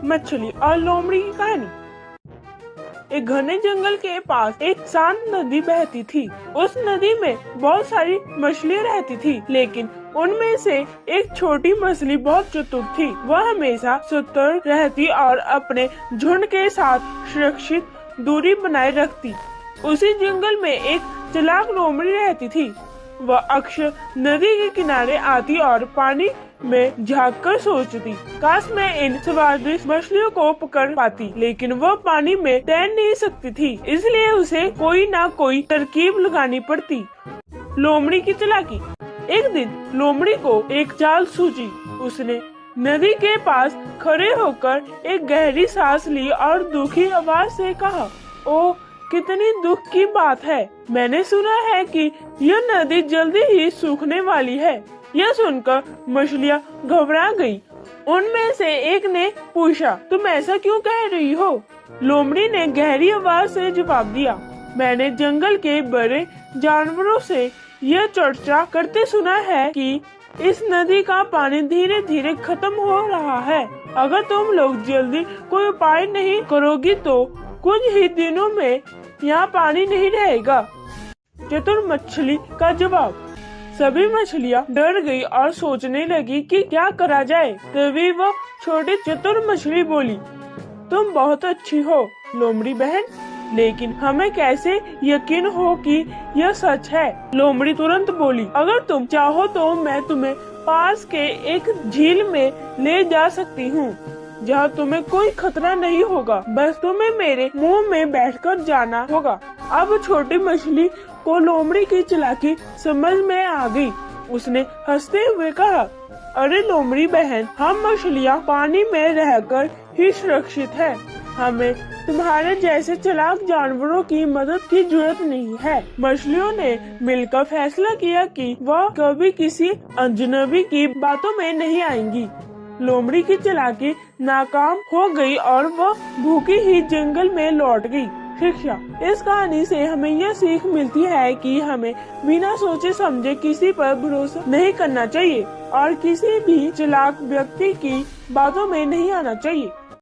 मछली और लोमड़ी की कहानी। एक घने जंगल के पास एक शांत नदी बहती थी। उस नदी में बहुत सारी मछलियाँ रहती थी, लेकिन उनमें से एक छोटी मछली बहुत चतुर थी। वह हमेशा सतर्क रहती और अपने झुंड के साथ सुरक्षित दूरी बनाए रखती। उसी जंगल में एक चालाक लोमड़ी रहती थी। वह अक्सर नदी के किनारे आती और पानी में झांककर सोचती, काश मैं इन स्वादिष्ट मछलियों को पकड़ पाती, लेकिन वह पानी में तैर नहीं सकती थी, इसलिए उसे कोई ना कोई तरकीब लगानी पड़ती। लोमड़ी की चालाकी। एक दिन लोमड़ी को एक चाल सूझी। उसने नदी के पास खड़े होकर एक गहरी सांस ली और दुखी आवाज से कहा, ओह कितनी दुख की बात है। मैंने सुना है कि यह नदी जल्दी ही सूखने वाली है। यह सुनकर मछलियाँ घबरा गई। उनमें से एक ने पूछा, तुम ऐसा क्यों कह रही हो? लोमड़ी ने गहरी आवाज से जवाब दिया, मैंने जंगल के बड़े जानवरों से यह चर्चा करते सुना है कि इस नदी का पानी धीरे धीरे खत्म हो रहा है। अगर तुम लोग जल्दी कोई उपाय नहीं करोगी तो कुछ ही दिनों में यहाँ पानी नहीं रहेगा। चतुर मछली का जवाब। सभी मछलियाँ डर गई और सोचने लगी कि क्या करा जाए। तभी वह छोटी चतुर मछली बोली, तुम बहुत अच्छी हो लोमड़ी बहन, लेकिन हमें कैसे यकीन हो कि यह सच है? लोमड़ी तुरंत बोली, अगर तुम चाहो तो मैं तुम्हें पास के एक झील में ले जा सकती हूँ, जहाँ तुम्हें कोई खतरा नहीं होगा। बस तुम्हें मेरे मुंह में बैठकर जाना होगा। अब छोटी मछली को लोमड़ी की चालाकी समझ में आ गई। उसने हंसते हुए कहा, अरे लोमड़ी बहन, हम मछलियाँ पानी में रहकर ही सुरक्षित है। हमें तुम्हारे जैसे चालाक जानवरों की मदद की जरूरत नहीं है। मछलियों ने मिलकर फैसला किया कि वह कभी किसी अजनबी की बातों में नहीं आएंगी। लोमड़ी की चालाकी नाकाम हो गई और वह भूखी ही जंगल में लौट गई। शिक्षा। इस कहानी से हमें यह सीख मिलती है कि हमें बिना सोचे समझे किसी पर भरोसा नहीं करना चाहिए और किसी भी चालाक व्यक्ति की बातों में नहीं आना चाहिए।